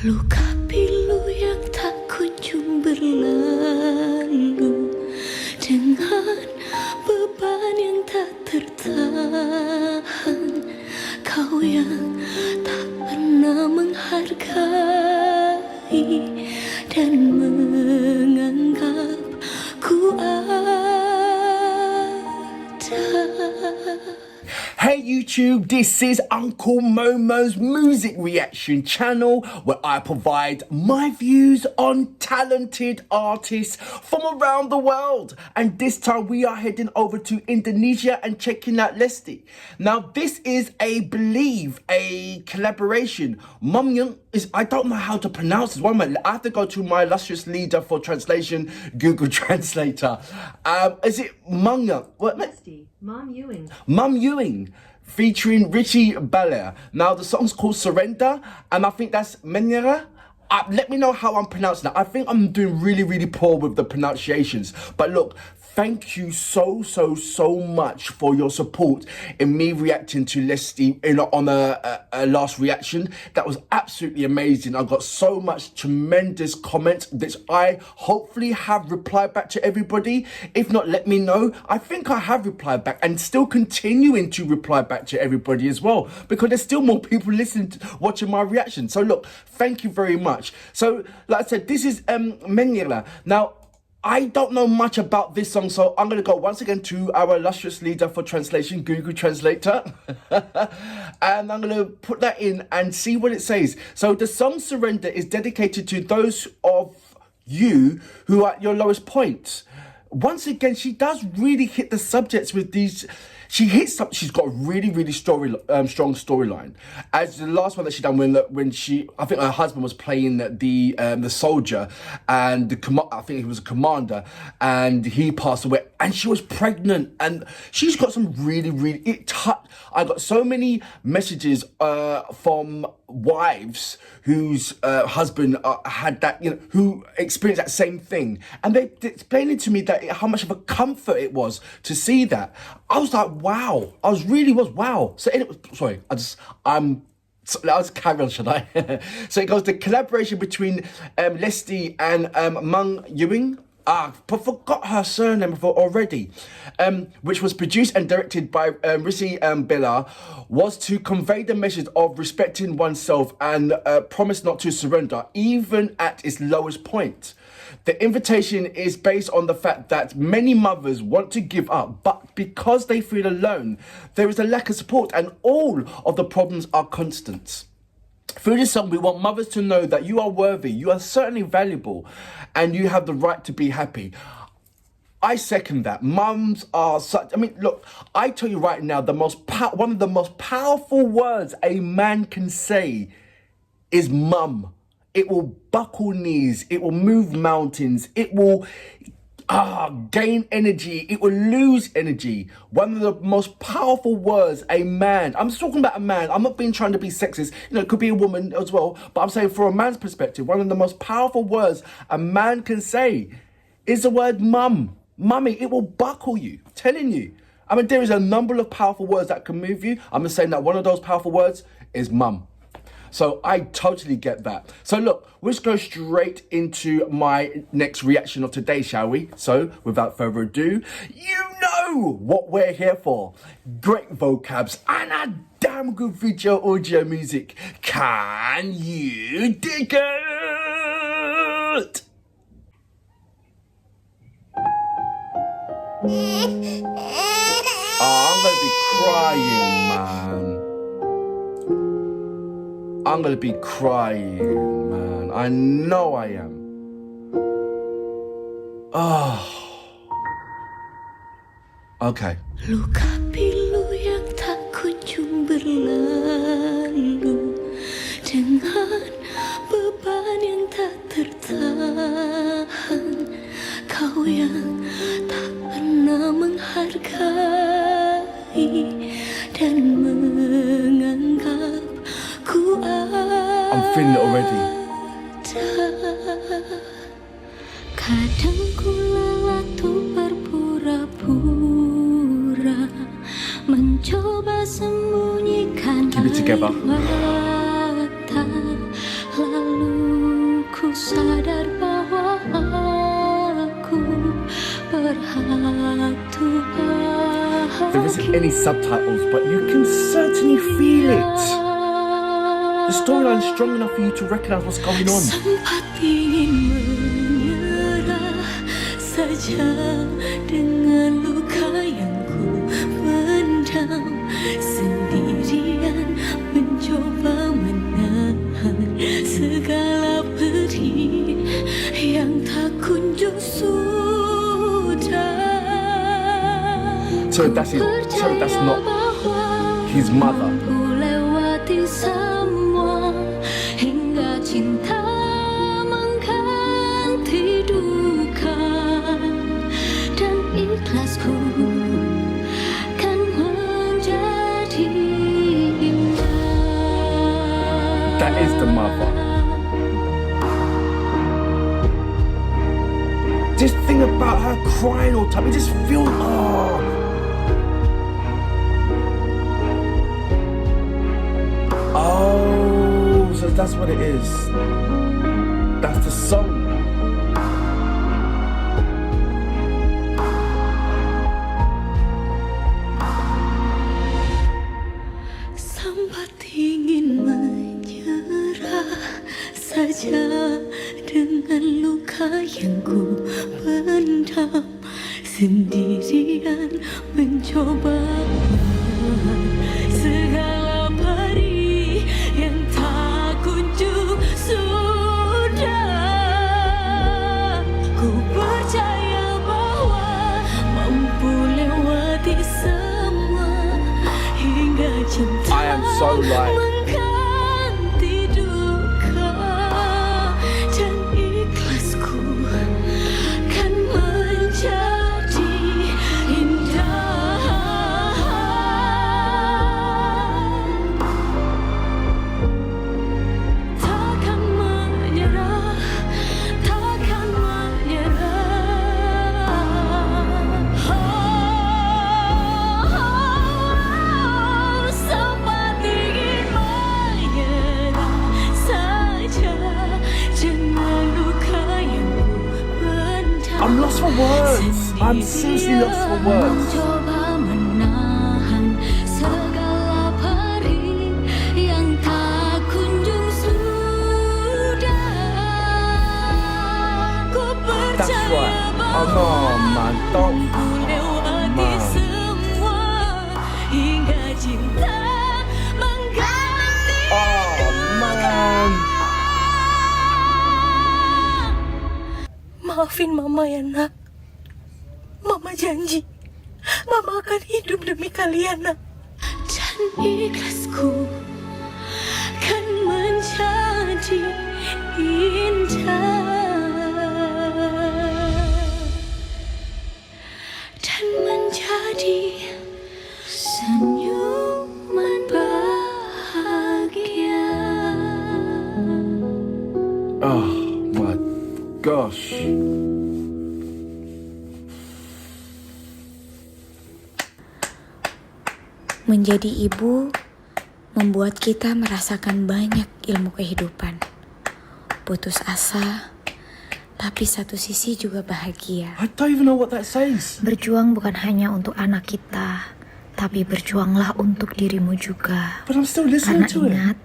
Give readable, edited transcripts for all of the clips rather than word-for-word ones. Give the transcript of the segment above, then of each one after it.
Luka pilu yang tak kunjung berlalu, dengan beban yang tak tertahan. Kau yang tak pernah menghargai dan menganggap ku ada. Hey YouTube, this is Uncle Momo's music reaction channel where I provide my views on talented artists from around the world. And this time we are heading over to Indonesia and checking out Lesti. Now this is a collaboration. Mom Uung is, I don't know how to pronounce this. One minute, I have to go to my illustrious leader for translation, Google Translator. Is it Mom Uung? What? Lesti, Mom Uung. Mom Uung, featuring Rizky Billar. Now the song's called Surrender, and I think that's Menyerah. Let me know how I'm pronouncing that. I think I'm doing really poor with the pronunciations. But look, thank you so much for your support in me reacting to Lesti on a last reaction. That was absolutely amazing. I got so much tremendous comments that I hopefully have replied back to everybody. If not, let me know. I think I have replied back and still continuing to reply back to everybody as well, because there's still more people watching my reaction. So look, thank you very much. So like I said, this is Menyerah. Now I don't know much about this song, so I'm going to go once again to our illustrious leader for translation, Google Translator. And I'm going to put that in and see what it says. So the song Surrender is dedicated to those of you who are at your lowest point. Once again, she does really hit the subjects with these. She's got a really strong storyline. As the last one that she done when I think her husband was playing the soldier, and I think he was a commander, and he passed away, and she was pregnant, and she's got some really I got so many messages from wives whose husband had that, who experienced that same thing, and they explained to me that how much of a comfort it was to see that. I was like, wow. Wow. So anyway, sorry, I'll just carry on, should I? So it goes, the collaboration between Lesti and Mom Uung. I forgot her surname already. Which was produced and directed by Rizky Billar, was to convey the message of respecting oneself and promise not to surrender, even at its lowest point. The invitation is based on the fact that many mothers want to give up, but because they feel alone, there is a lack of support and all of the problems are constant. Through this song, we want mothers to know that you are worthy, you are certainly valuable, and you have the right to be happy. I second that. Mums are such, look, I tell you right now, one of the most powerful words a man can say is mum. It will buckle knees, it will move mountains, it will gain energy, it will lose energy. One of the most powerful words a man, I'm just talking about a man, I'm not trying to be sexist, it could be a woman as well, but I'm saying from a man's perspective, one of the most powerful words a man can say is the word mum. Mummy, it will buckle you, I'm telling you. There is a number of powerful words that can move you. I'm just saying that one of those powerful words is mum. So I totally get that. So look, let's go straight into my next reaction of today, shall we? So without further ado, you know what we're here for. Great vocabs and a damn good video audio music. Can you dig it? Oh, I'm gonna be crying, man. I'm gonna be crying, man. I know I am. Oh. Okay. Luka pilu yang tak kunjung berlalu, dengan beban yang tak tertahan. Kau yang tak pernah menghargai dan menganggap ku ada. I'm feeling it already. Kadang ku lelah tuh berpura-pura, mencoba sembunyikan Keep it together. air mata, lalu any subtitles, but you can certainly feel it. The storyline's strong enough for you to recognize what's going on. Sempat ingin menyerah saja dengan luka yang ku pendam, sendirian mencoba menahan segala pedih yang tak kunjung sudah. So that's not his mother. Lewati semua hingga cinta mengganti duka, dan ikhlasku kan menjadi indah. That is the mother. Just think about her crying all the time. You just feel, Oh, so that's what it is. That's the song. Sempat ingin menyerah saja dengan luka yang ku pendam, sendirian mencoba menahan segala perih yang tak kunjung sudah. Ku percaya bahwa mampu lewati semua hingga cinta I am so like mengganti duka, dan ikhlasku kan menjadi indah. Takkan menyerah, takkan menyerah. Sempat ingin menyerah saja dengan luka yang ku pendam. I'm lost for words. I'm seriously lost for words. Mencoba menahan segala perih yang tak kunjung sudah. Ku That's percaya right. Oh bahwa no, man, don't. ku lewati Man. semua hingga cinta mengganti Oh man. Maafin Mama ya nak. Mama janji Mama akan hidup demi kalian nak. Dan ikhlasku kan menjadi indah, dan menjadi senyuman bahagia. Oh my gosh. Menjadi ibu membuat kita merasakan banyak ilmu kehidupan. Putus asa, tapi satu sisi juga bahagia. I don't even know what that says. Berjuang bukan hanya untuk anak kita, tapi berjuanglah untuk dirimu juga. But I'm still listening Karena to it. ingat,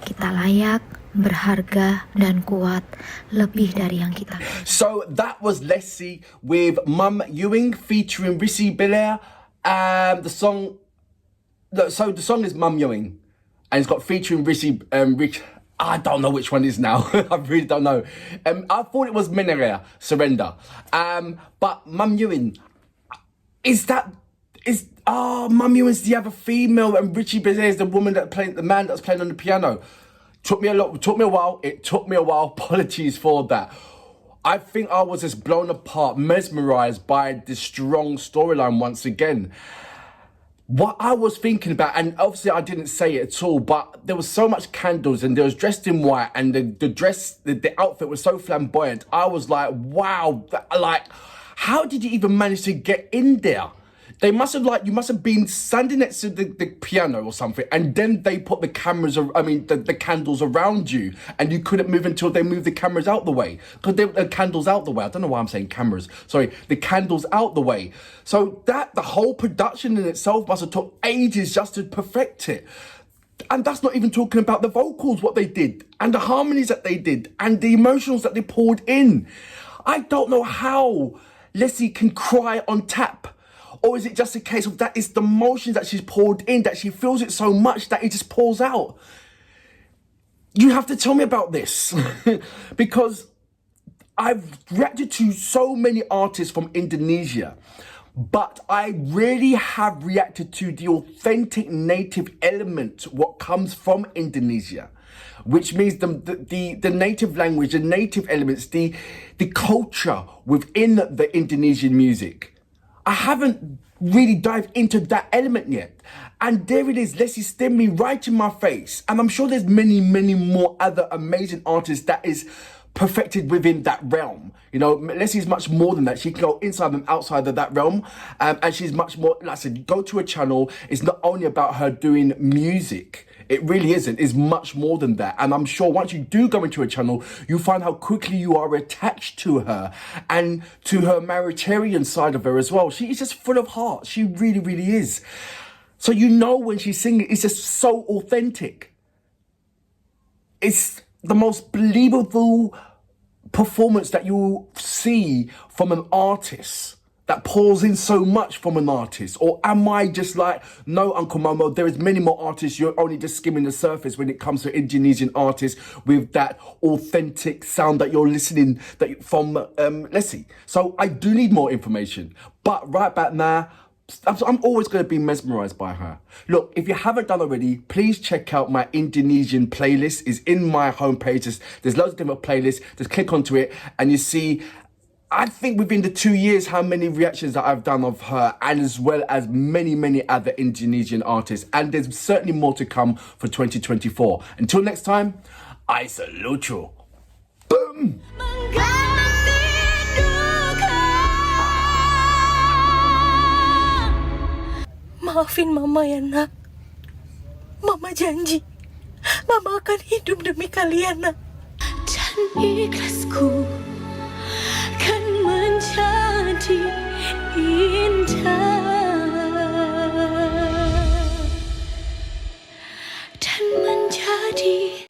kita layak, berharga, dan kuat lebih dari yang kita miliki. So that was Lesti with Mum Uung featuring Rizky Billar. The song is Mum Uung, and it's got featuring Rick. I don't know which one it is now. I really don't know. I thought it was Menyerah, Surrender. But Mum Uung, Mum Uung's the other female, and Rizky Billar is the man that's playing on the piano. Took me a while. It took me a while. Apologies for that. I think I was just blown apart, mesmerized by this strong storyline once again. What I was thinking about, and obviously I didn't say it at all, but there was so much candles, and they was dressed in white, and the outfit was so flamboyant. I was like, wow, how did you even manage to get in there? They must have you must have been standing next to the piano or something, and then they put the cameras, the candles around you, and you couldn't move until they moved the cameras out the way. Because the candles out the way. I don't know why I'm saying cameras. Sorry, the candles out the way. So the whole production in itself must have took ages just to perfect it. And that's not even talking about the vocals, what they did, and the harmonies that they did, and the emotions that they poured in. I don't know how Lesti can cry on tap. Or is it just a case of that it's the emotions that she's poured in, that she feels it so much that it just pours out? You have to tell me about this. Because I've reacted to so many artists from Indonesia, but I really have reacted to the authentic native element, what comes from Indonesia, which means the native language, the native elements, the culture within the Indonesian music. I haven't really dived into that element yet. And there it is, Lesti staring me right in my face. And I'm sure there's many, many more other amazing artists that is perfected within that realm. You know, Leslie's much more than that. She can go inside and outside of that realm. And she's much more, like I said, you go to a channel, it's not only about her doing music. It really isn't. It's much more than that. And I'm sure once you do go into a channel, you find how quickly you are attached to her and to her maritarian side of her as well. She is just full of heart. She really, really is. So you know when she's singing, it's just so authentic. It's the most believable performance that you'll see from an artist, that pours in so much from an artist? Or am I just like, no, Uncle Momo, there is many more artists, you're only just skimming the surface when it comes to Indonesian artists with that authentic sound that you're listening from Lesti. So I do need more information. But right back now, I'm always going to be mesmerized by her. Look, if you haven't done already, please check out my Indonesian playlist. It's in my homepage. There's loads of different playlists. Just click onto it and you see, I think within the 2 years, how many reactions that I've done of her, and as well as many, many other Indonesian artists. And there's certainly more to come for 2024. Until next time, I salute you. Boom! Maafin Mama ya nak. Mama janji Mama akan hidup demi kalian nak. Dan ikhlasku